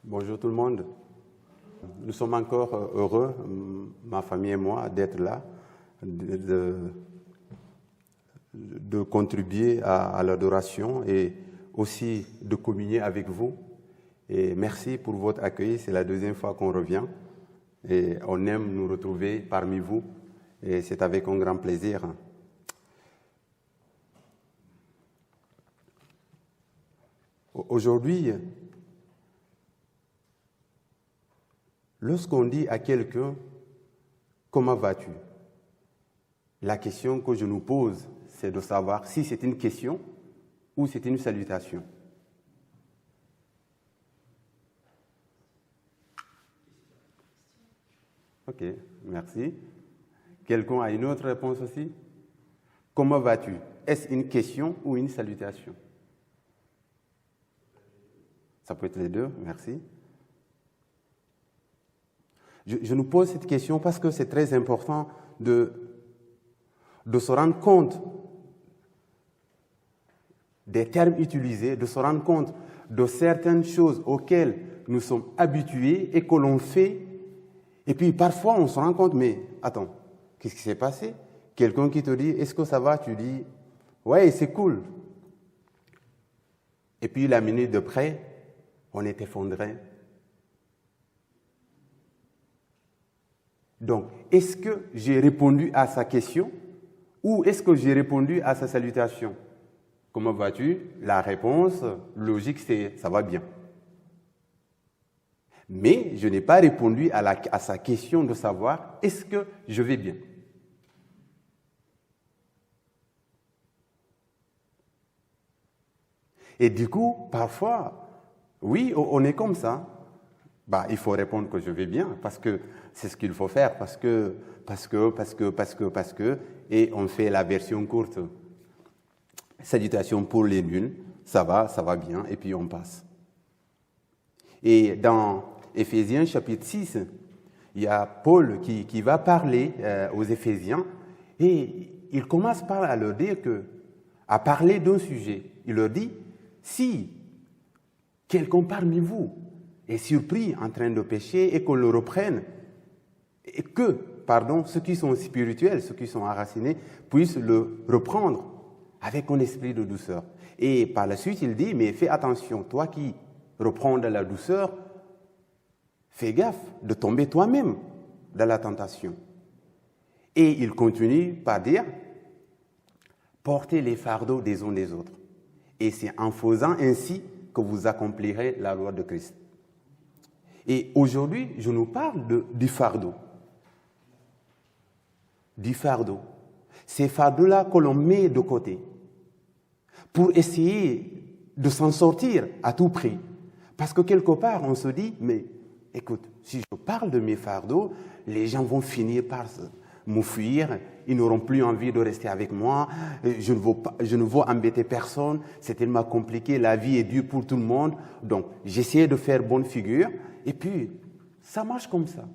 Bonjour tout le monde. Nous sommes encore heureux, ma famille et moi, d'être là, de contribuer à l'adoration et aussi de communier avec vous. Et merci pour votre accueil, c'est la deuxième fois qu'on revient et on aime nous retrouver parmi vous et c'est avec un grand plaisir. Aujourd'hui, lorsqu'on dit à quelqu'un « Comment vas-tu ?» la question que je nous pose, c'est de savoir si c'est une question ou c'est une salutation. Ok, merci. Quelqu'un a une autre réponse aussi? Comment vas-tu? Est-ce une question ou une salutation? Ça peut être les deux, merci. Je nous pose cette question parce que c'est très important de se rendre compte des termes utilisés, de se rendre compte de certaines choses auxquelles nous sommes habitués et que l'on fait. Et puis parfois on se rend compte, mais attends, qu'est-ce qui s'est passé? Quelqu'un qui te dit, est-ce que ça va? Tu dis, ouais, c'est cool. Et puis la minute d'après, on est effondré. Donc, est-ce que j'ai répondu à sa question ou est-ce que j'ai répondu à sa salutation? Comment vas-tu? La réponse logique, c'est « ça va bien ». Mais je n'ai pas répondu à sa question de savoir « est-ce que je vais bien ?» Et du coup, parfois, oui, on est comme ça. Bah, il faut répondre que je vais bien, parce que c'est ce qu'il faut faire, parce que, et on fait la version courte. Salutations pour les nuls, ça va bien, et puis on passe. Et dans Éphésiens chapitre 6, il y a Paul qui va parler aux Éphésiens, et il commence par leur dire à parler d'un sujet. Il leur dit, si quelqu'un parmi vous est surpris en train de pécher et qu'on le reprenne, et que, ceux qui sont spirituels, ceux qui sont enracinés, puissent le reprendre avec un esprit de douceur. Et par la suite, il dit, mais fais attention, toi qui reprends de la douceur, fais gaffe de tomber toi-même dans la tentation. Et il continue par dire, portez les fardeaux des uns des autres. Et c'est en faisant ainsi que vous accomplirez la loi de Christ. Et aujourd'hui, je nous parle du fardeau. Du fardeau. Ces fardeaux-là que l'on met de côté pour essayer de s'en sortir à tout prix. Parce que quelque part, on se dit, mais écoute, si je parle de mes fardeaux, les gens vont finir par m'enfuir, ils n'auront plus envie de rester avec moi, je ne veux embêter personne, c'est tellement compliqué, la vie est dure pour tout le monde, donc j'essaie de faire bonne figure, et puis ça marche comme ça.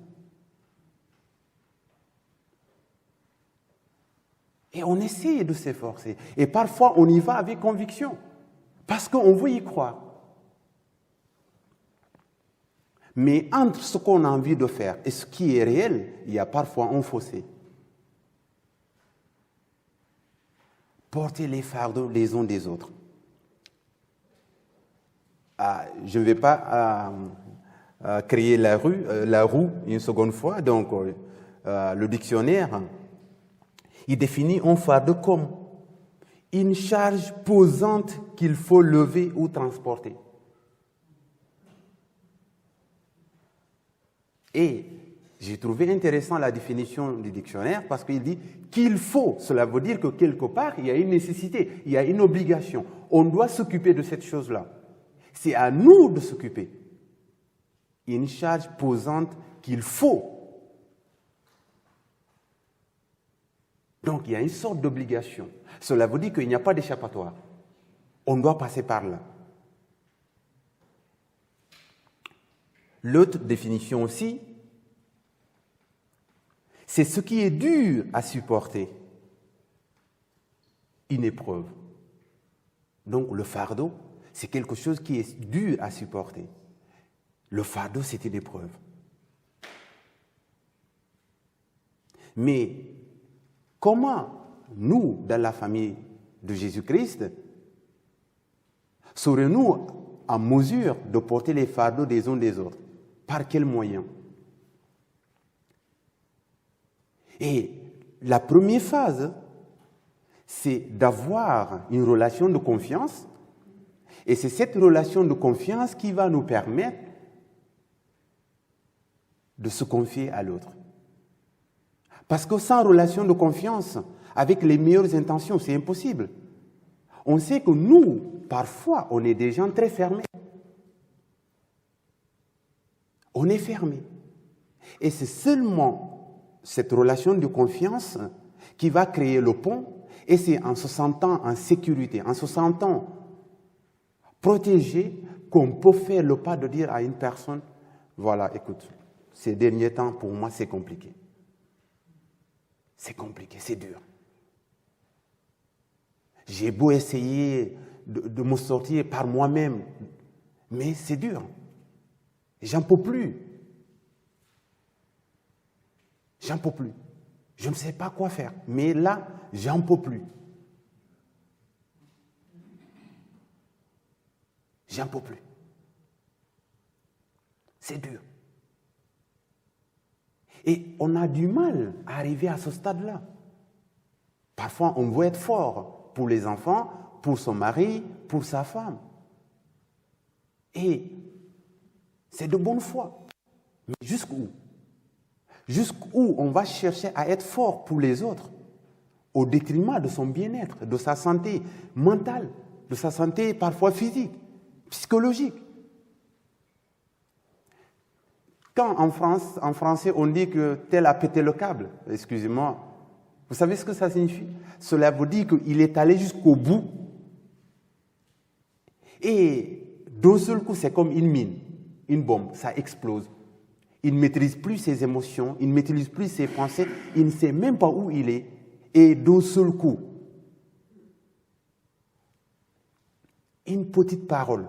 Et on essaie de s'efforcer, et parfois on y va avec conviction, parce qu'on veut y croire. Mais entre ce qu'on a envie de faire et ce qui est réel, il y a parfois un fossé. Portez les fardeaux les uns des autres. Je ne vais pas créer la roue une seconde fois. Donc, le dictionnaire, il définit un fardeau comme une charge pesante qu'il faut lever ou transporter. Et j'ai trouvé intéressant la définition du dictionnaire parce qu'il dit qu'il faut. Cela veut dire que quelque part, il y a une nécessité, il y a une obligation. On doit s'occuper de cette chose-là. C'est à nous de s'occuper. Une charge pesante qu'il faut. Donc, il y a une sorte d'obligation. Cela veut dire qu'il n'y a pas d'échappatoire. On doit passer par là. L'autre définition aussi, c'est ce qui est dur à supporter. Une épreuve. Donc le fardeau, c'est quelque chose qui est dur à supporter. Le fardeau, c'est une épreuve. Mais comment nous, dans la famille de Jésus-Christ, serons-nous en mesure de porter les fardeaux des uns des autres? Par quels moyens? Et la première phase, c'est d'avoir une relation de confiance. Et c'est cette relation de confiance qui va nous permettre de se confier à l'autre. Parce que sans relation de confiance, avec les meilleures intentions, c'est impossible. On sait que nous, parfois, on est des gens très fermés. On est fermé. Et c'est seulement cette relation de confiance qui va créer le pont, et c'est en se sentant en sécurité, en se sentant protégé, qu'on peut faire le pas de dire à une personne, voilà, écoute, ces derniers temps, pour moi, c'est compliqué. C'est compliqué, c'est dur. J'ai beau essayer de me sortir par moi-même, mais c'est dur. J'en peux plus. J'en peux plus. Je ne sais pas quoi faire, mais là, j'en peux plus. J'en peux plus. C'est dur. Et on a du mal à arriver à ce stade-là. Parfois, on veut être fort pour les enfants, pour son mari, pour sa femme. Et c'est de bonne foi. Mais jusqu'où? Jusqu'où on va chercher à être fort pour les autres, au détriment de son bien-être, de sa santé mentale, de sa santé parfois physique, psychologique. Quand en français on dit que tel a pété le câble, excusez-moi, vous savez ce que ça signifie? Cela veut dire qu'il est allé jusqu'au bout et d'un seul coup c'est comme une mine, une bombe, ça explose. Il ne maîtrise plus ses émotions, il ne maîtrise plus ses pensées, il ne sait même pas où il est. Et d'un seul coup, une petite parole,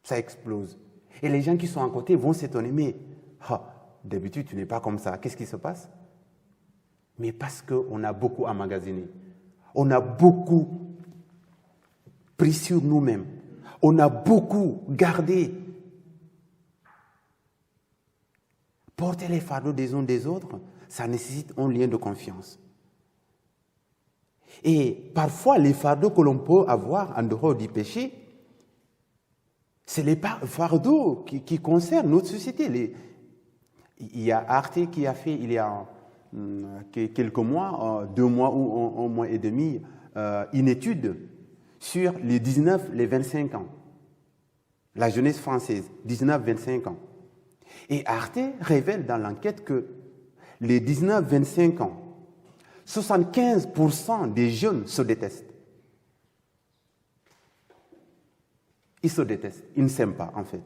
ça explose. Et les gens qui sont à côté vont s'étonner, mais d'habitude tu n'es pas comme ça, qu'est-ce qui se passe? Mais parce qu'on a beaucoup emmagasiné, on a beaucoup pris sur nous-mêmes, on a beaucoup gardé. Porter les fardeaux des uns des autres, ça nécessite un lien de confiance. Et parfois, les fardeaux que l'on peut avoir en dehors du péché, c'est les fardeaux qui concernent notre société. Il y a Arte qui a fait, il y a quelques mois, 2 mois ou un mois et demi, une étude sur les 19, les 25 ans. La jeunesse française, 19-25 ans. Et Arte révèle dans l'enquête que les 19-25 ans, 75% des jeunes se détestent. Ils se détestent, ils ne s'aiment pas en fait.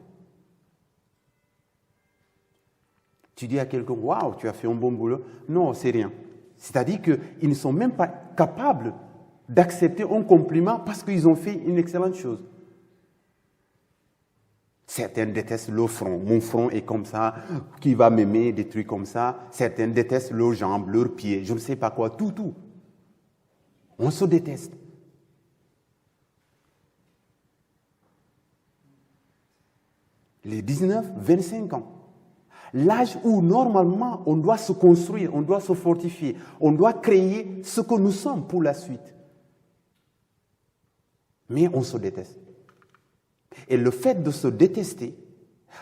Tu dis à quelqu'un, waouh, tu as fait un bon boulot. Non, c'est rien. C'est-à-dire qu'ils ne sont même pas capables d'accepter un compliment parce qu'ils ont fait une excellente chose. Certains détestent le front. Mon front est comme ça. Qui va m'aimer? Des trucs comme ça. Certains détestent leurs jambes, leurs pieds. Je ne sais pas quoi. Tout. On se déteste. Les 19-25 ans. L'âge où normalement on doit se construire, on doit se fortifier, on doit créer ce que nous sommes pour la suite. Mais on se déteste. Et le fait de se détester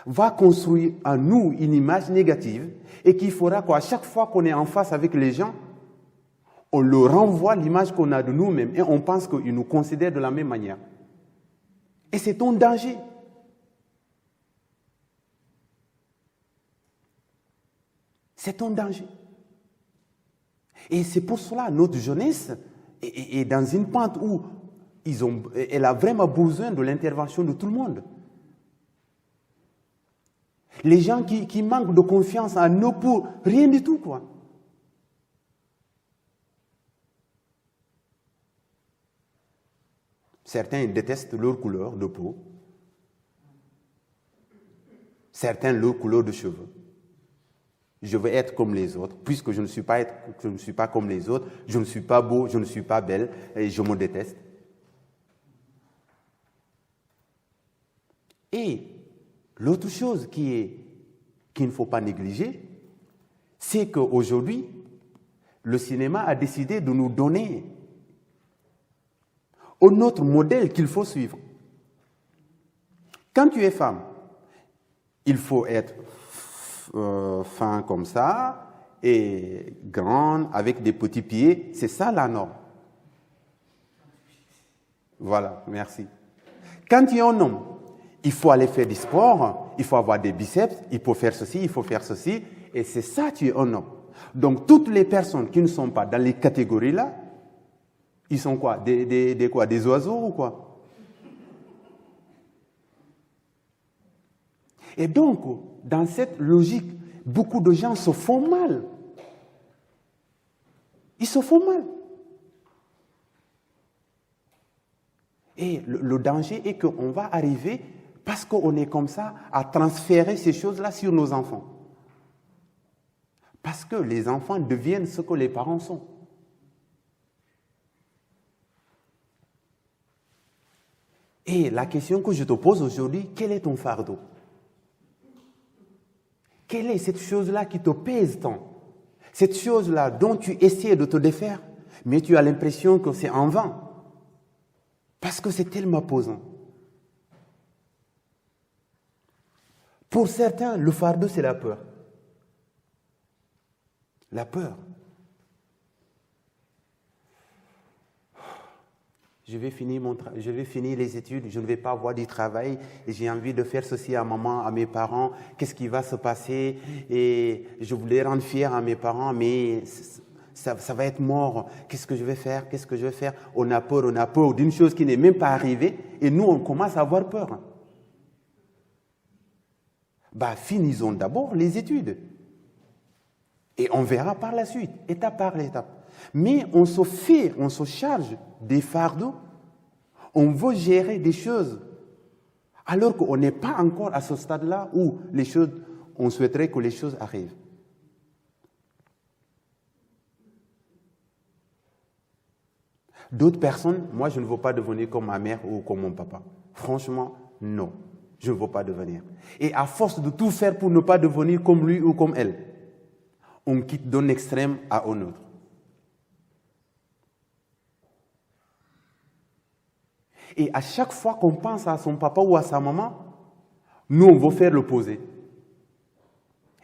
va construire en nous une image négative et qui fera qu'à chaque fois qu'on est en face avec les gens, on leur renvoie l'image qu'on a de nous-mêmes et on pense qu'ils nous considèrent de la même manière. Et c'est un danger. C'est un danger. Et c'est pour cela que notre jeunesse est dans une pente où elle a vraiment besoin de l'intervention de tout le monde. Les gens qui manquent de confiance en eux pour rien du tout, quoi. Certains détestent leur couleur de peau. certains leur couleur de cheveux. Je veux être comme les autres, puisque je ne suis pas comme les autres, je ne suis pas beau, je ne suis pas belle, et je me déteste. Et l'autre chose qu'il ne faut pas négliger, c'est qu'aujourd'hui, le cinéma a décidé de nous donner un autre modèle qu'il faut suivre. Quand tu es femme, il faut être fin comme ça et grande avec des petits pieds. C'est ça la norme. Voilà, merci. Quand tu es un homme, il faut aller faire du sport, il faut avoir des biceps, il faut faire ceci, il faut faire ceci. Et c'est ça, tu es un homme. Donc, toutes les personnes qui ne sont pas dans les catégories-là, ils sont quoi? Des oiseaux ou quoi? Et donc, dans cette logique, beaucoup de gens se font mal. Ils se font mal. Et le danger est qu'on va arriver, parce qu'on est comme ça, à transférer ces choses-là sur nos enfants. Parce que les enfants deviennent ce que les parents sont. Et la question que je te pose aujourd'hui, quel est ton fardeau? Quelle est cette chose-là qui te pèse tant? Cette chose-là dont tu essaies de te défaire, mais tu as l'impression que c'est en vain. Parce que c'est tellement pesant. Pour certains, le fardeau, c'est la peur. La peur. Je vais finir les études, je ne vais pas avoir du travail, j'ai envie de faire ceci à maman, à mes parents, qu'est-ce qui va se passer? Et je voulais rendre fier à mes parents, mais ça va être mort. Qu'est-ce que je vais faire? Qu'est-ce que je vais faire? On a peur d'une chose qui n'est même pas arrivée, et nous, on commence à avoir peur. Finissons d'abord les études. Et on verra par la suite, étape par étape. Mais on se charge des fardeaux, on veut gérer des choses, alors qu'on n'est pas encore à ce stade-là où on souhaiterait que les choses arrivent. D'autres personnes, moi je ne veux pas devenir comme ma mère ou comme mon papa. Franchement, non, je ne veux pas devenir. Et à force de tout faire pour ne pas devenir comme lui ou comme elle, on quitte d'un extrême à un autre. Et à chaque fois qu'on pense à son papa ou à sa maman, nous, on veut faire l'opposé.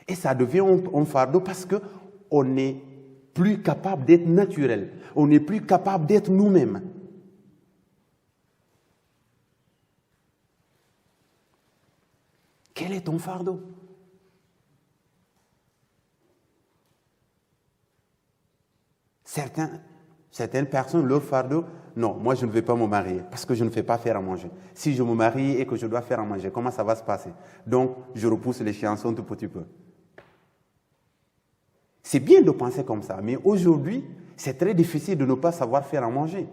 Et ça devient un fardeau parce qu'on n'est plus capable d'être naturel. On n'est plus capable d'être nous-mêmes. Quel est ton fardeau? Certaines personnes, leur fardeau, non, moi je ne vais pas me marier parce que je ne fais pas faire à manger. Si je me marie et que je dois faire à manger, comment ça va se passer? Donc, je repousse l'échéance un tout petit peu. C'est bien de penser comme ça, mais aujourd'hui, c'est très difficile de ne pas savoir faire à manger.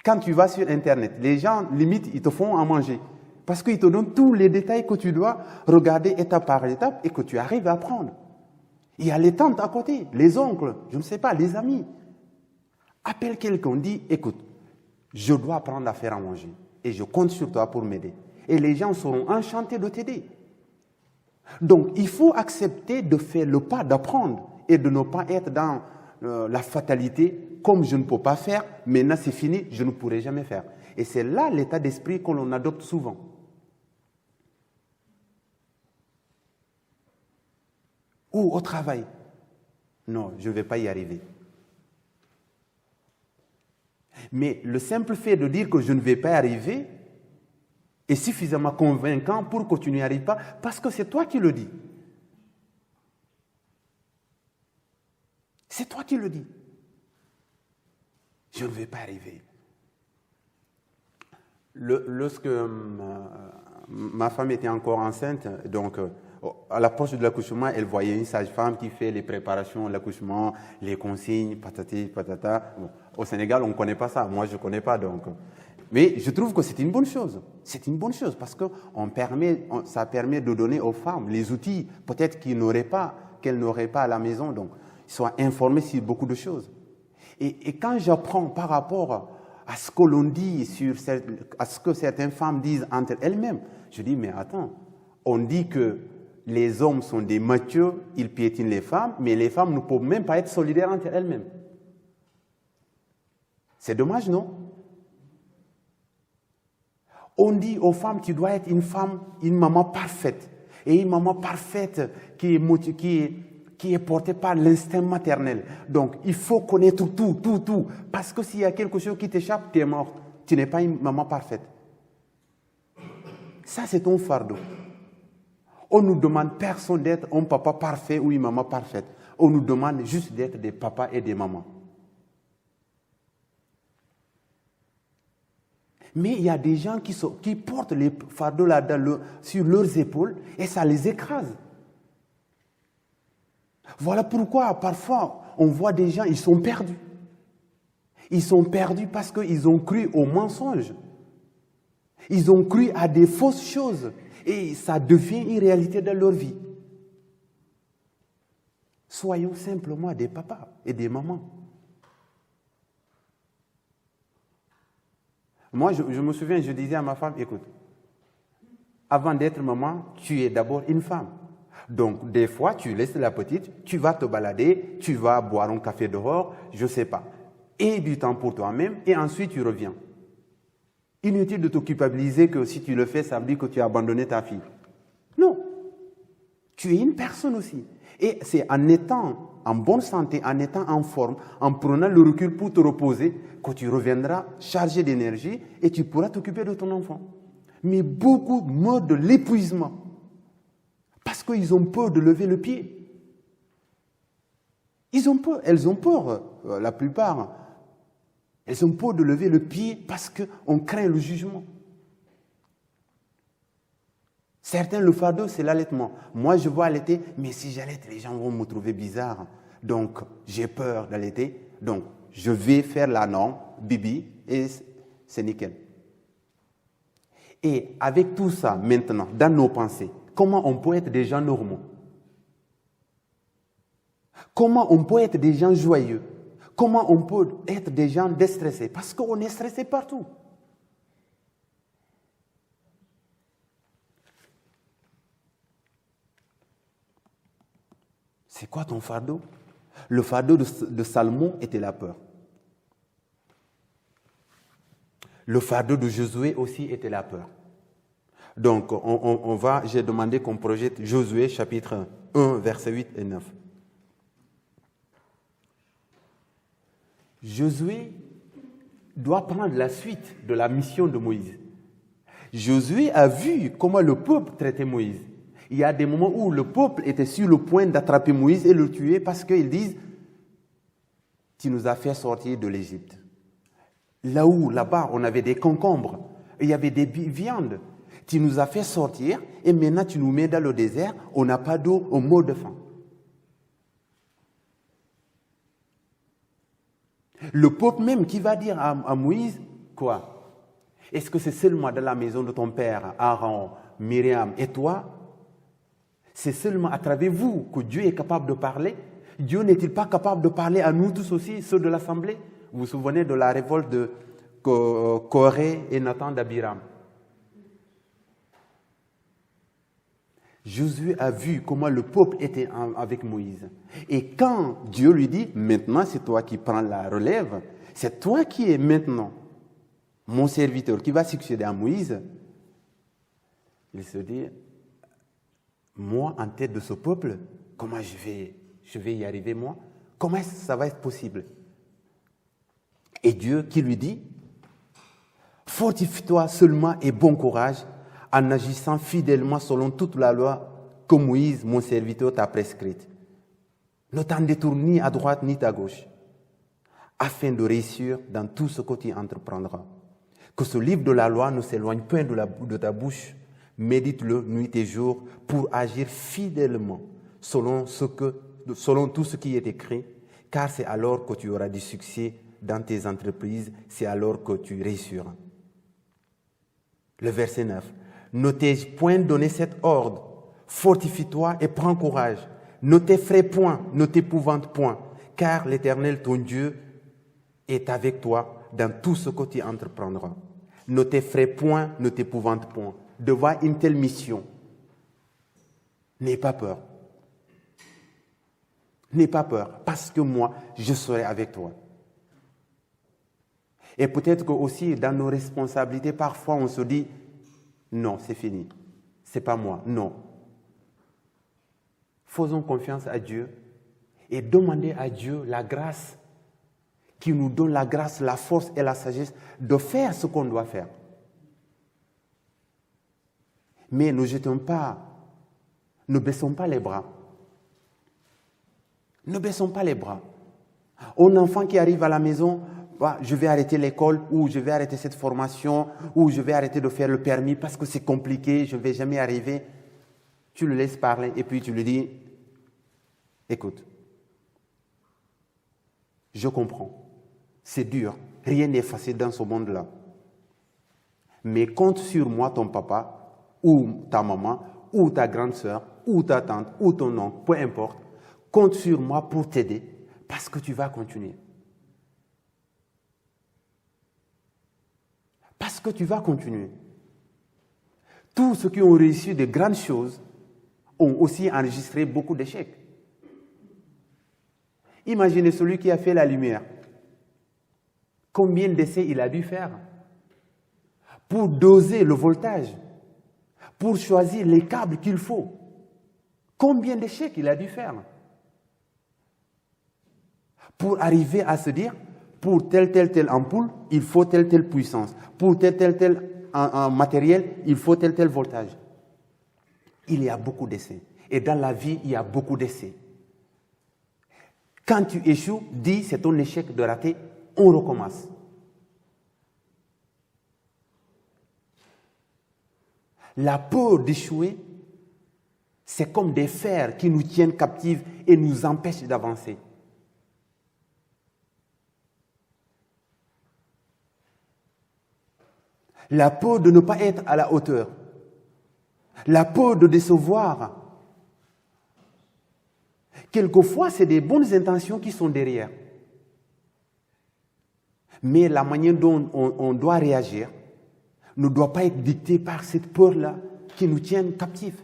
Quand tu vas sur Internet, les gens, limite, ils te font à manger parce qu'ils te donnent tous les détails que tu dois regarder étape par étape et que tu arrives à apprendre. Il y a les tantes à côté, les oncles, je ne sais pas, les amis. Appelle quelqu'un, dit, écoute, je dois apprendre à faire à manger et je compte sur toi pour m'aider. Et les gens seront enchantés de t'aider. Donc, il faut accepter de faire le pas d'apprendre et de ne pas être dans la fatalité, comme je ne peux pas faire, maintenant c'est fini, je ne pourrai jamais faire. Et c'est là l'état d'esprit que l'on adopte souvent. Ou au travail. Non, je ne vais pas y arriver. Mais le simple fait de dire que je ne vais pas y arriver est suffisamment convaincant pour que tu n'y arrives pas, parce que c'est toi qui le dis. C'est toi qui le dis. Je ne vais pas arriver. Lorsque ma femme était encore enceinte, donc à l'approche de l'accouchement, elle voyait une sage-femme qui fait les préparations de l'accouchement, les consignes, patati, patata. Bon, au Sénégal, on ne connaît pas ça. Moi, je ne connais pas. Donc, Mais je trouve que c'est une bonne chose. C'est une bonne chose parce que ça permet de donner aux femmes les outils peut-être qu'elles n'auraient pas à la maison. Donc, ils soient informés sur beaucoup de choses. Et quand j'apprends par rapport à ce que l'on dit, à ce que certaines femmes disent entre elles-mêmes, je dis, mais attends, on dit que les hommes sont des machos, ils piétinent les femmes, mais les femmes ne peuvent même pas être solidaires entre elles-mêmes. C'est dommage, non? On dit aux femmes, tu dois être une maman parfaite. Et une maman parfaite qui est portée par l'instinct maternel. Donc, il faut connaître tout. Parce que s'il y a quelque chose qui t'échappe, tu es morte. Tu n'es pas une maman parfaite. Ça, c'est ton fardeau. On nous demande personne d'être un papa parfait ou une maman parfaite. On nous demande juste d'être des papas et des mamans. Mais il y a des gens qui portent les fardeaux sur leurs épaules et ça les écrase. Voilà pourquoi parfois on voit des gens, ils sont perdus. Ils sont perdus parce qu'ils ont cru aux mensonges. Ils ont cru à des fausses choses et ça devient une réalité dans leur vie. Soyons simplement des papas et des mamans. Moi, je me souviens, je disais à ma femme, écoute, avant d'être maman, tu es d'abord une femme. Donc, des fois, tu laisses la petite, tu vas te balader, tu vas boire un café dehors, je ne sais pas. Et du temps pour toi-même, et ensuite tu reviens. Inutile de te culpabiliser que si tu le fais, ça veut dire que tu as abandonné ta fille. Non. Tu es une personne aussi. Et c'est en étant en bonne santé, en étant en forme, en prenant le recul pour te reposer, que tu reviendras chargé d'énergie et tu pourras t'occuper de ton enfant. Mais beaucoup meurent de l'épuisement parce qu'ils ont peur de lever le pied. Elles ont peur, la plupart. Elles ont peur de lever le pied parce qu'on craint le jugement. Certains, le fardeau, c'est l'allaitement. Moi, je veux allaiter, mais si j'allaite, les gens vont me trouver bizarre. Donc, j'ai peur d'allaiter. Donc, je vais faire la norme, bibi, et c'est nickel. Et avec tout ça, maintenant, dans nos pensées, comment on peut être des gens normaux? Comment on peut être des gens joyeux? Comment on peut être des gens déstressés? Parce qu'on est stressé partout. C'est quoi ton fardeau? Le fardeau de Salomon était la peur. Le fardeau de Josué aussi était la peur. Donc, j'ai demandé qu'on projette Josué chapitre 1, versets 8 et 9. Josué doit prendre la suite de la mission de Moïse. Josué a vu comment le peuple traitait Moïse. Il y a des moments où le peuple était sur le point d'attraper Moïse et le tuer parce qu'ils disent « Tu nous as fait sortir de l'Égypte. » Là-bas, on avait des concombres, il y avait des viandes. Tu nous as fait sortir et maintenant tu nous mets dans le désert, on n'a pas d'eau, on meurt de faim. Le peuple même qui va dire à Moïse, quoi? Est-ce que c'est seulement dans la maison de ton père, Aaron, Myriam et toi? C'est seulement à travers vous que Dieu est capable de parler? Dieu n'est-il pas capable de parler à nous tous aussi, ceux de l'Assemblée? Vous vous souvenez de la révolte de Corée et Nathan d'Abiram? Josué a vu comment le peuple était avec Moïse. Et quand Dieu lui dit, maintenant c'est toi qui prends la relève, c'est toi qui es maintenant mon serviteur qui va succéder à Moïse, il se dit, moi en tête de ce peuple, comment je vais y arriver moi? Comment ça va être possible? Et Dieu qui lui dit, fortifie-toi seulement et bon courage, en agissant fidèlement selon toute la loi que Moïse, mon serviteur, t'a prescrite. Ne t'en détourne ni à droite ni à gauche, afin de réussir dans tout ce que tu entreprendras. Que ce livre de la loi ne s'éloigne point de ta bouche, médite-le nuit et jour pour agir fidèlement selon tout ce qui est écrit, car c'est alors que tu auras du succès dans tes entreprises, c'est alors que tu réussiras. Le verset 9. Ne t'ai-je point donné cet ordre? Fortifie-toi et prends courage. Ne t'effraie point, ne t'épouvante point, car l'Éternel, ton Dieu, est avec toi dans tout ce que tu entreprendras. Ne t'effraie point, ne t'épouvante point. Devant une telle mission, n'aie pas peur. N'aie pas peur, parce que moi, je serai avec toi. Et peut-être que aussi, dans nos responsabilités, parfois, on se dit, non, c'est fini. C'est pas moi, non. Faisons confiance à Dieu et demandez à Dieu la grâce, qui nous donne la grâce, la force et la sagesse de faire ce qu'on doit faire. Mais ne jetons pas, ne baissons pas les bras. Ne baissons pas les bras. Un enfant qui arrive à la maison, je vais arrêter l'école, ou je vais arrêter cette formation, ou je vais arrêter de faire le permis parce que c'est compliqué, je ne vais jamais arriver. Tu le laisses parler et puis tu lui dis, écoute, je comprends, c'est dur, rien n'est facile dans ce monde-là. Mais compte sur moi, ton papa, ou ta maman, ou ta grande sœur, ou ta tante, ou ton oncle, peu importe. Compte sur moi pour t'aider, parce que tu vas continuer. Parce que tu vas continuer. Tous ceux qui ont réussi de grandes choses ont aussi enregistré beaucoup d'échecs. Imaginez celui qui a fait la lumière. Combien d'essais il a dû faire pour doser le voltage, pour choisir les câbles qu'il faut. Combien d'échecs il a dû faire pour arriver à se dire, pour telle ampoule, il faut telle puissance. Pour tel matériel, il faut tel voltage. Il y a beaucoup d'essais. Et dans la vie, il y a beaucoup d'essais. Quand tu échoues, dis c'est ton échec de rater, on recommence. La peur d'échouer, c'est comme des fers qui nous tiennent captifs et nous empêchent d'avancer. La peur de ne pas être à la hauteur. La peur de décevoir. Quelquefois, c'est des bonnes intentions qui sont derrière. Mais la manière dont on doit réagir ne doit pas être dictée par cette peur-là qui nous tient captifs.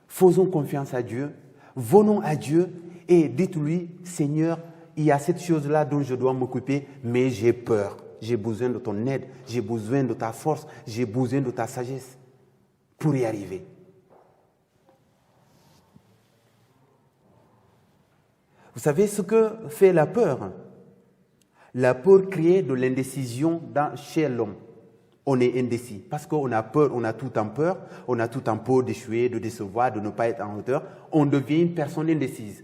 Faisons confiance à Dieu, venons à Dieu et dites-lui, Seigneur, il y a cette chose-là dont je dois m'occuper, mais j'ai peur. J'ai besoin de ton aide, j'ai besoin de ta force, j'ai besoin de ta sagesse pour y arriver. Vous savez ce que fait la peur? La peur crée de l'indécision chez l'homme. On est indécis parce qu'on a peur, on a tout en peur, on a tout en peur d'échouer, de décevoir, de ne pas être en hauteur. On devient une personne indécise.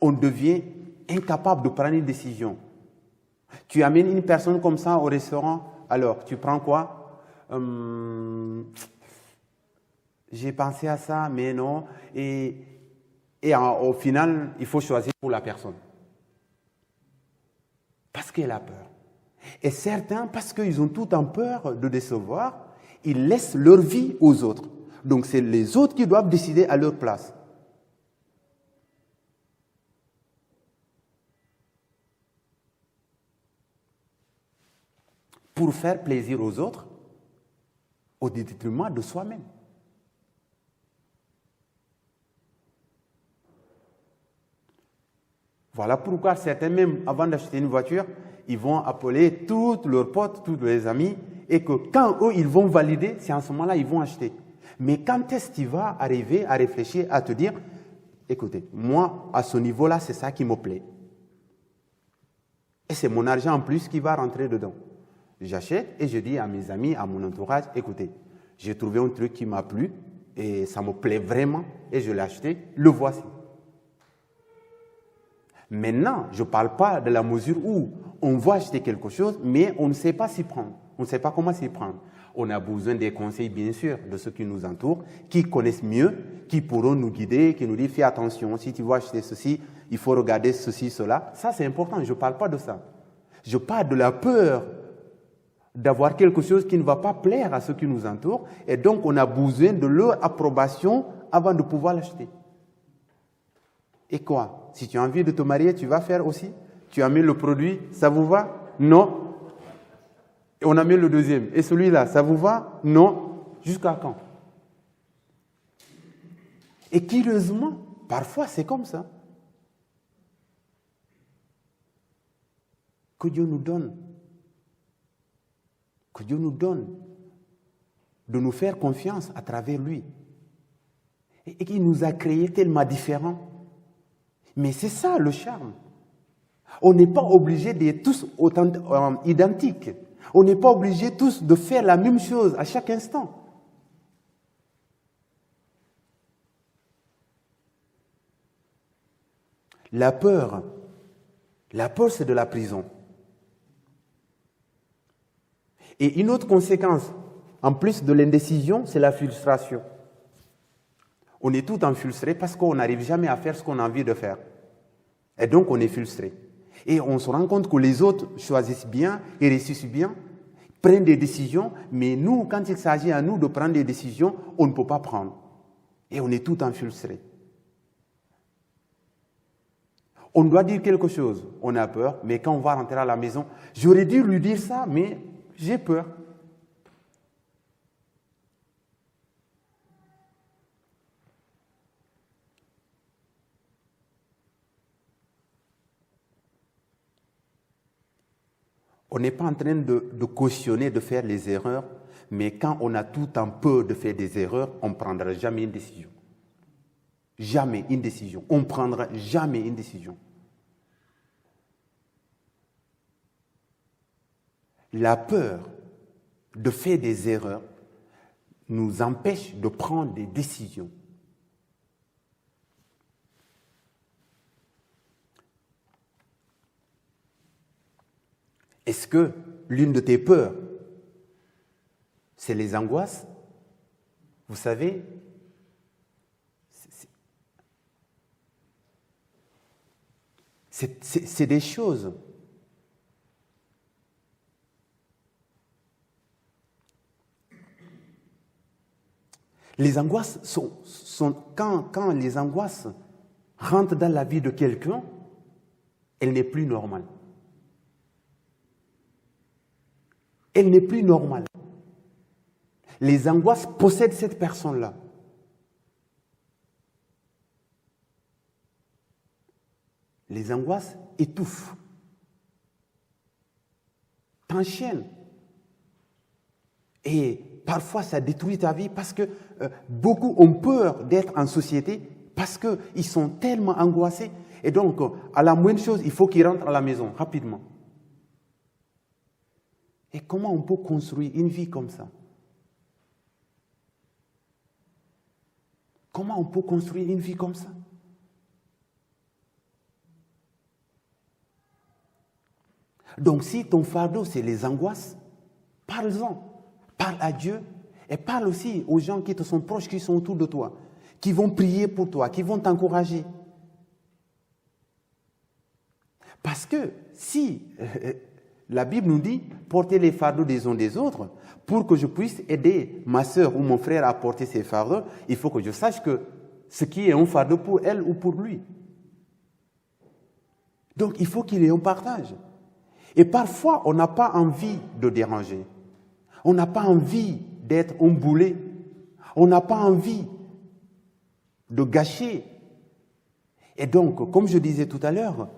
On devient incapable de prendre une décision. Tu amènes une personne comme ça au restaurant, alors tu prends quoi? J'ai pensé à ça, mais non. Et au final, il faut choisir pour la personne. Parce qu'elle a peur. Et certains, parce qu'ils ont tout en peur de décevoir, ils laissent leur vie aux autres. Donc c'est les autres qui doivent décider à leur place. Pour faire plaisir aux autres, au détriment de soi-même. Voilà pourquoi certains, même avant d'acheter une voiture, ils vont appeler tous leurs potes, tous leurs amis, et que quand eux, ils vont valider, c'est en ce moment-là ils vont acheter. Mais quand est-ce que tu vas arriver à réfléchir, à te dire, écoutez, moi, à ce niveau-là, c'est ça qui me plaît. Et c'est mon argent en plus qui va rentrer dedans. J'achète et je dis à mes amis, à mon entourage, écoutez, j'ai trouvé un truc qui m'a plu et ça me plaît vraiment et je l'ai acheté, le voici. Maintenant, je ne parle pas de la mesure où on va acheter quelque chose, mais on ne sait pas s'y prendre. On ne sait pas comment s'y prendre. On a besoin des conseils, bien sûr, de ceux qui nous entourent, qui connaissent mieux, qui pourront nous guider, qui nous disent fais attention, si tu vas acheter ceci, il faut regarder ceci, cela. Ça, c'est important, je ne parle pas de ça. Je parle de la peur d'avoir quelque chose qui ne va pas plaire à ceux qui nous entourent, et donc on a besoin de leur approbation avant de pouvoir l'acheter. Et quoi? Si tu as envie de te marier, tu vas faire aussi? Tu as mis le produit, ça vous va? Non. Et on a mis le deuxième. Et celui-là, ça vous va? Non. Jusqu'à quand? Et curieusement, parfois c'est comme ça. Que Dieu nous donne. Que Dieu nous donne de nous faire confiance à travers lui. Et qu'il nous a créés tellement différents. Mais c'est ça le charme. On n'est pas obligé d'être tous identiques. On n'est pas obligé tous de faire la même chose à chaque instant. La peur c'est de la prison. Et une autre conséquence, en plus de l'indécision, c'est la frustration. On est tout en frustré parce qu'on n'arrive jamais à faire ce qu'on a envie de faire. Et donc, on est frustré. Et on se rend compte que les autres choisissent bien et réussissent bien, prennent des décisions, mais nous, quand il s'agit à nous de prendre des décisions, on ne peut pas prendre. Et on est tout en frustré. On doit dire quelque chose, on a peur, mais quand on va rentrer à la maison, j'aurais dû lui dire ça, mais j'ai peur. On n'est pas en train de cautionner, de faire les erreurs, mais quand on a tout un peu de faire des erreurs, on ne prendra jamais une décision. Jamais une décision. On ne prendra jamais une décision. La peur de faire des erreurs nous empêche de prendre des décisions. Est-ce que l'une de tes peurs, c'est les angoisses? Vous savez, c'est des choses. Les angoisses sont quand les angoisses rentrent dans la vie de quelqu'un, elle n'est plus normale. Elle n'est plus normale. Les angoisses possèdent cette personne-là. Les angoisses étouffent, t'enchaînent. Et parfois, ça détruit ta vie parce que beaucoup ont peur d'être en société parce qu'ils sont tellement angoissés. Et donc, à la moindre chose, il faut qu'ils rentrent à la maison rapidement. Et comment on peut construire une vie comme ça? Comment on peut construire une vie comme ça? Donc, si ton fardeau, c'est les angoisses, parle-en. Parle à Dieu et parle aussi aux gens qui te sont proches, qui sont autour de toi, qui vont prier pour toi, qui vont t'encourager. Parce que si la Bible nous dit portez les fardeaux des uns des autres, pour que je puisse aider ma soeur ou mon frère à porter ses fardeaux, il faut que je sache que ce qui est un fardeau pour elle ou pour lui. Donc il faut qu'il y ait un partage. Et parfois, on n'a pas envie de déranger. On n'a pas envie d'être un boulet. On n'a pas envie de gâcher. Et donc, comme je disais tout à l'heure,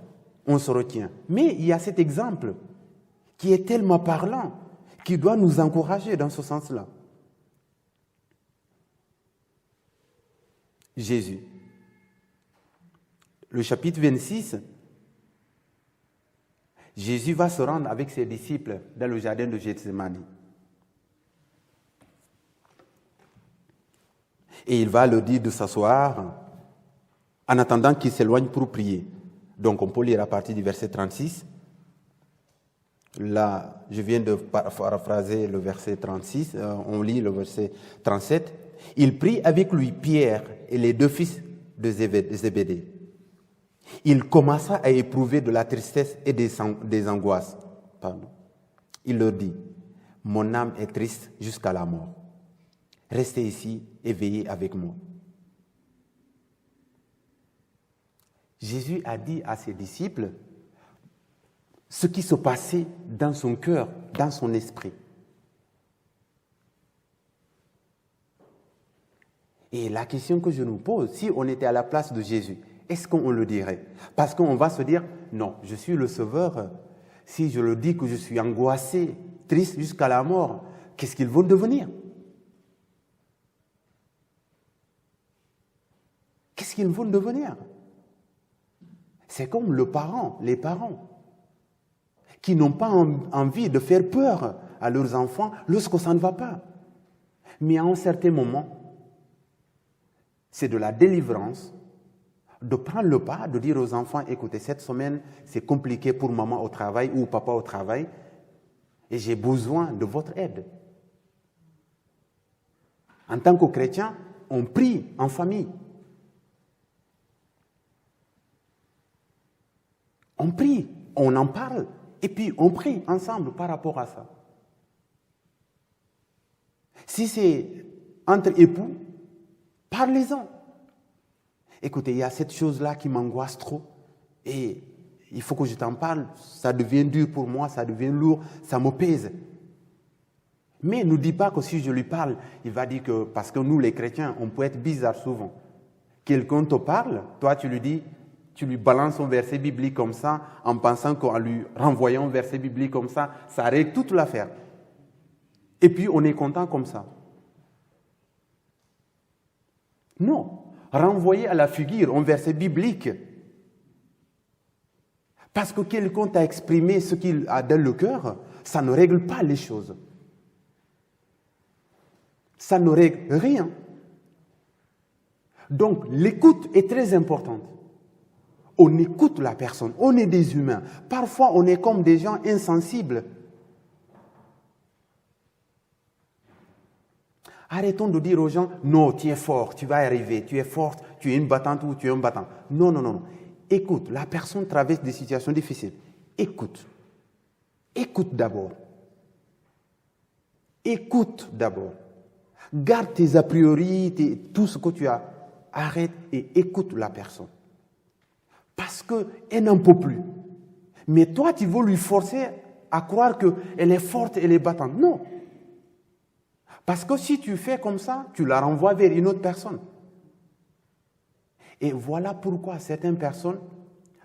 on se retient. Mais il y a cet exemple qui est tellement parlant, qui doit nous encourager dans ce sens-là. Jésus. Le chapitre 26, Jésus va se rendre avec ses disciples dans le jardin de Gethsémani. Et il va leur dire de s'asseoir en attendant qu'ils s'éloignent pour prier. Donc on peut lire à partir du verset 36. Là, je viens de paraphraser le verset 36. On lit le verset 37. Il prit avec lui Pierre et les 2 fils de Zébédée. Il commença à éprouver de la tristesse et des angoisses. Pardon. Il leur dit, « Mon âme est triste jusqu'à la mort. Restez ici et veillez avec moi. » Jésus a dit à ses disciples ce qui se passait dans son cœur, dans son esprit. Et la question que je nous pose, si on était à la place de Jésus, est-ce qu'on le dirait? Parce qu'on va se dire, non, je suis le Sauveur. Si je le dis que je suis angoissé, triste jusqu'à la mort, qu'est-ce qu'ils vont devenir? Qu'est-ce qu'ils vont devenir? C'est comme les parents, qui n'ont pas envie de faire peur à leurs enfants lorsque ça ne va pas. Mais à un certain moment, c'est de la délivrance, de prendre le pas, de dire aux enfants, écoutez, cette semaine, c'est compliqué pour maman au travail ou papa au travail, et j'ai besoin de votre aide. En tant que chrétien, on prie en famille. On prie, on en parle, et puis on prie ensemble par rapport à ça. Si c'est entre époux, parlez-en. Écoutez, il y a cette chose-là qui m'angoisse trop, et il faut que je t'en parle, ça devient dur pour moi, ça devient lourd, ça me pèse. Mais ne dis pas que si je lui parle, il va dire que, parce que nous les chrétiens, on peut être bizarre souvent. Quelqu'un te parle, toi tu lui dis, tu lui balances un verset biblique comme ça, en pensant qu'en lui renvoyant un verset biblique comme ça règle toute l'affaire. Et puis on est content comme ça. Non, renvoyer à la figure un verset biblique, parce que quelqu'un t'a exprimé ce qu'il a dans le cœur, ça ne règle pas les choses. Ça ne règle rien. Donc l'écoute est très importante. On écoute la personne, on est des humains. Parfois, on est comme des gens insensibles. Arrêtons de dire aux gens, non, tu es fort, tu vas y arriver, tu es forte, tu es une battante ou tu es un battant. Non, non, non. Écoute, la personne traverse des situations difficiles. Écoute. Écoute d'abord. Écoute d'abord. Garde tes a priori, tout ce que tu as. Arrête et écoute la personne. Parce qu'elle n'en peut plus. Mais toi, tu veux lui forcer à croire qu'elle est forte, elle est battante. Non. Parce que si tu fais comme ça, tu la renvoies vers une autre personne. Et voilà pourquoi certaines personnes,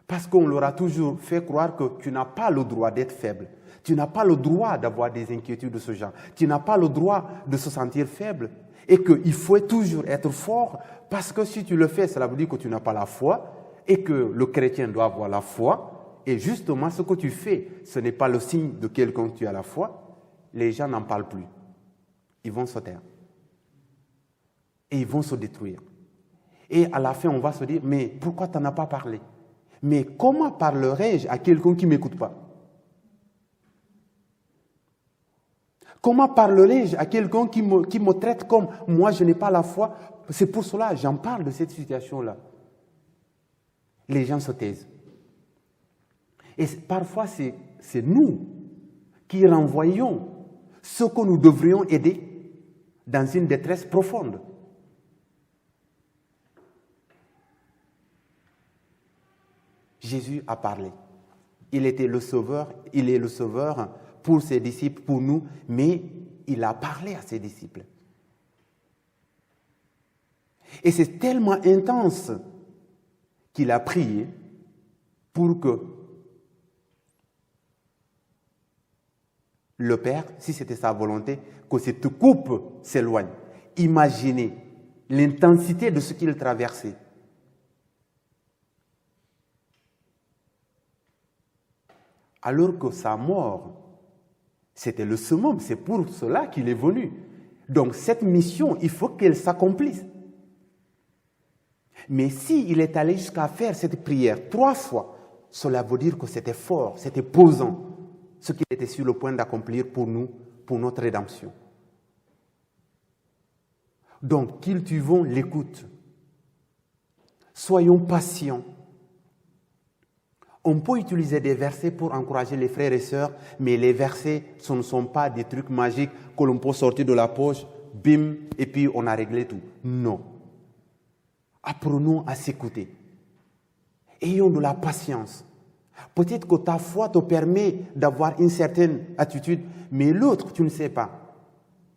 parce qu'on leur a toujours fait croire que tu n'as pas le droit d'être faible. Tu n'as pas le droit d'avoir des inquiétudes de ce genre. Tu n'as pas le droit de se sentir faible. Et qu'il faut toujours être fort, parce que si tu le fais, cela veut dire que tu n'as pas la foi, et que le chrétien doit avoir la foi, et justement ce que tu fais, ce n'est pas le signe de quelqu'un qui a la foi, les gens n'en parlent plus. Ils vont se taire. Et ils vont se détruire. Et à la fin, on va se dire, mais pourquoi tu n'en as pas parlé? Mais comment parlerai-je à quelqu'un qui ne m'écoute pas? Comment parlerai-je à quelqu'un qui me traite comme moi, je n'ai pas la foi? C'est pour cela que j'en parle de cette situation-là. Les gens se taisent. Et parfois, c'est nous qui renvoyons ceux que nous devrions aider dans une détresse profonde. Jésus a parlé. Il était le sauveur, il est le sauveur pour ses disciples, pour nous, mais il a parlé à ses disciples. Et c'est tellement intense qu'il a prié pour que le Père, si c'était sa volonté, que cette coupe s'éloigne. Imaginez l'intensité de ce qu'il traversait. Alors que sa mort, c'était le summum, c'est pour cela qu'il est venu. Donc cette mission, il faut qu'elle s'accomplisse. Mais s'il est allé jusqu'à faire cette prière 3 fois, cela veut dire que c'était fort, c'était posant, ce qu'il était sur le point d'accomplir pour nous, pour notre rédemption. Donc, cultivons l'écoute. Soyons patients. On peut utiliser des versets pour encourager les frères et sœurs, mais les versets, ce ne sont pas des trucs magiques que l'on peut sortir de la poche, bim, et puis on a réglé tout. Non. Apprenons à s'écouter. Ayons de la patience. Peut-être que ta foi te permet d'avoir une certaine attitude, mais l'autre, tu ne sais pas.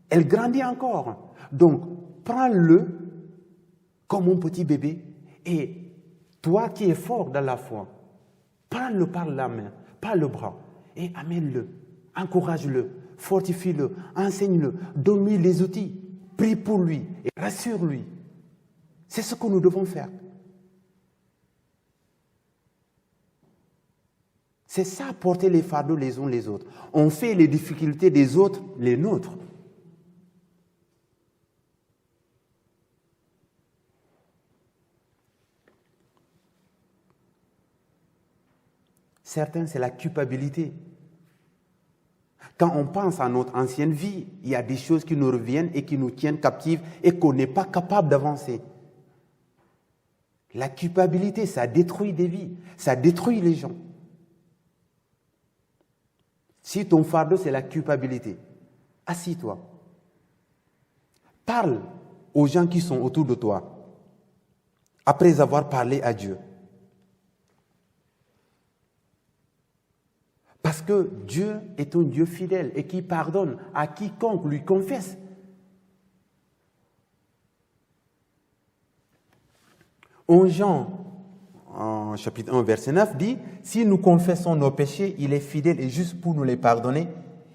Elle grandit encore. Donc, prends-le comme un petit bébé. Et toi qui es fort dans la foi, prends-le par la main, par le bras, et amène-le, encourage-le, fortifie-le, enseigne-le, donne-lui les outils, prie pour lui et rassure-lui. C'est ce que nous devons faire. C'est ça, porter les fardeaux les uns les autres. On fait les difficultés des autres les nôtres. Certains, c'est la culpabilité. Quand on pense à notre ancienne vie, il y a des choses qui nous reviennent et qui nous tiennent captifs et qu'on n'est pas capable d'avancer. La culpabilité, ça détruit des vies, ça détruit les gens. Si ton fardeau, c'est la culpabilité, assis-toi. Parle aux gens qui sont autour de toi, après avoir parlé à Dieu. Parce que Dieu est un Dieu fidèle et qui pardonne à quiconque lui confesse. En Jean, en chapitre 1, verset 9, dit « Si nous confessons nos péchés, il est fidèle et juste pour nous les pardonner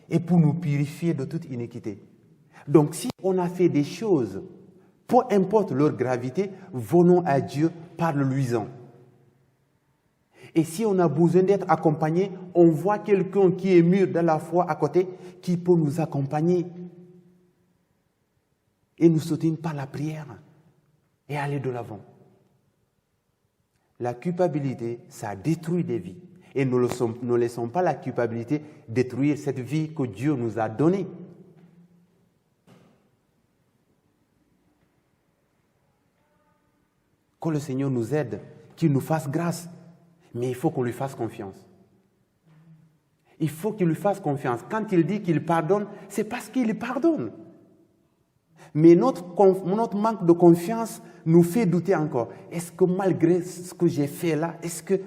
et pour nous purifier de toute iniquité. » Donc, si on a fait des choses, peu importe leur gravité, venons à Dieu par le luisant. Et si on a besoin d'être accompagné, on voit quelqu'un qui est mûr dans la foi à côté, qui peut nous accompagner et nous soutenir par la prière et aller de l'avant. La culpabilité, ça détruit des vies. Et nous ne laissons pas la culpabilité détruire cette vie que Dieu nous a donnée. Que le Seigneur nous aide, qu'il nous fasse grâce. Mais il faut qu'on lui fasse confiance. Il faut qu'il lui fasse confiance. Quand il dit qu'il pardonne, c'est parce qu'il pardonne. Mais notre manque de confiance nous fait douter encore. Est-ce que malgré ce que j'ai fait là, est-ce que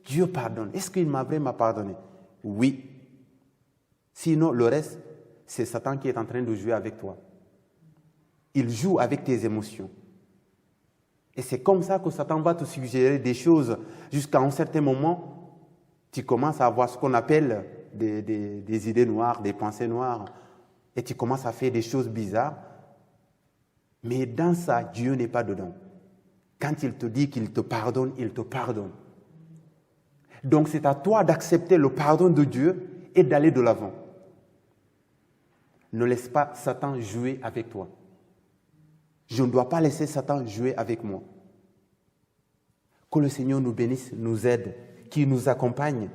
Dieu pardonne? Est-ce qu'il m'a vraiment pardonné? Oui. Sinon, le reste, c'est Satan qui est en train de jouer avec toi. Il joue avec tes émotions. Et c'est comme ça que Satan va te suggérer des choses jusqu'à un certain moment, tu commences à avoir ce qu'on appelle des idées noires, des pensées noires, et tu commences à faire des choses bizarres. Mais dans ça, Dieu n'est pas dedans. Quand il te dit qu'il te pardonne, il te pardonne. Donc c'est à toi d'accepter le pardon de Dieu et d'aller de l'avant. Ne laisse pas Satan jouer avec toi. Je ne dois pas laisser Satan jouer avec moi. Que le Seigneur nous bénisse, nous aide, qu'il nous accompagne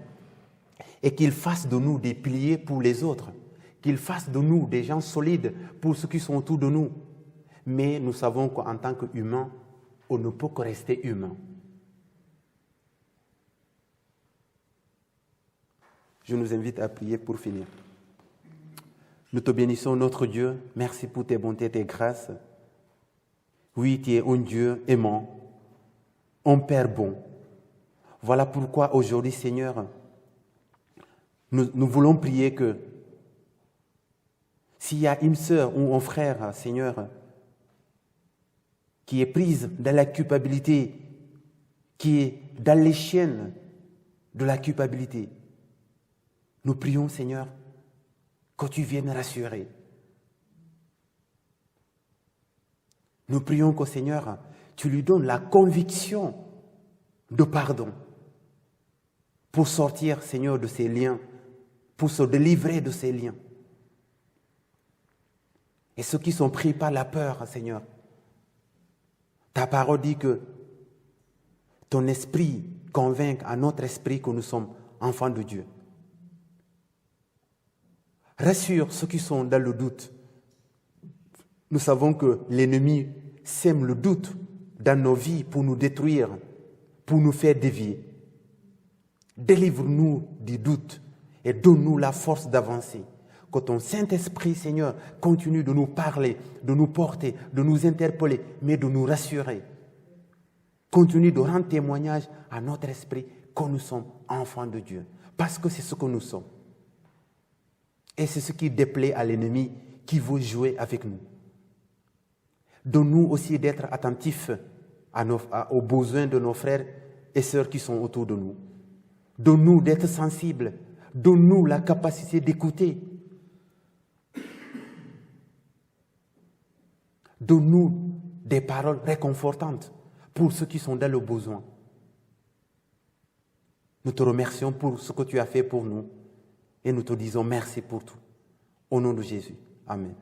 et qu'il fasse de nous des piliers pour les autres, qu'il fasse de nous des gens solides pour ceux qui sont autour de nous. Mais nous savons qu'en tant qu'humains, on ne peut que rester humain. Je nous invite à prier pour finir. Nous te bénissons, notre Dieu. Merci pour tes bontés, tes grâces. Oui, tu es un Dieu aimant, un Père bon. Voilà pourquoi aujourd'hui, Seigneur, nous voulons prier que s'il y a une sœur ou un frère, Seigneur, qui est prise dans la culpabilité, qui est dans les chaînes de la culpabilité, nous prions, Seigneur, que tu viennes rassurer. Nous prions qu'au Seigneur, tu lui donnes la conviction de pardon pour sortir, Seigneur, de ces liens, pour se délivrer de ces liens. Et ceux qui sont pris par la peur, Seigneur, ta parole dit que ton esprit convainc à notre esprit que nous sommes enfants de Dieu. Rassure ceux qui sont dans le doute. Nous savons que l'ennemi sème le doute dans nos vies pour nous détruire, pour nous faire dévier. Délivre-nous du doute et donne-nous la force d'avancer. Que ton Saint-Esprit, Seigneur, continue de nous parler, de nous porter, de nous interpeller, mais de nous rassurer. Continue de rendre témoignage à notre esprit que nous sommes enfants de Dieu. Parce que c'est ce que nous sommes. Et c'est ce qui déplaît à l'ennemi qui veut jouer avec nous. Donne-nous aussi d'être attentifs aux besoins de nos frères et sœurs qui sont autour de nous. Donne-nous d'être sensibles. Donne-nous la capacité d'écouter. Donne-nous des paroles réconfortantes pour ceux qui sont dans le besoin. Nous te remercions pour ce que tu as fait pour nous et nous te disons merci pour tout. Au nom de Jésus. Amen.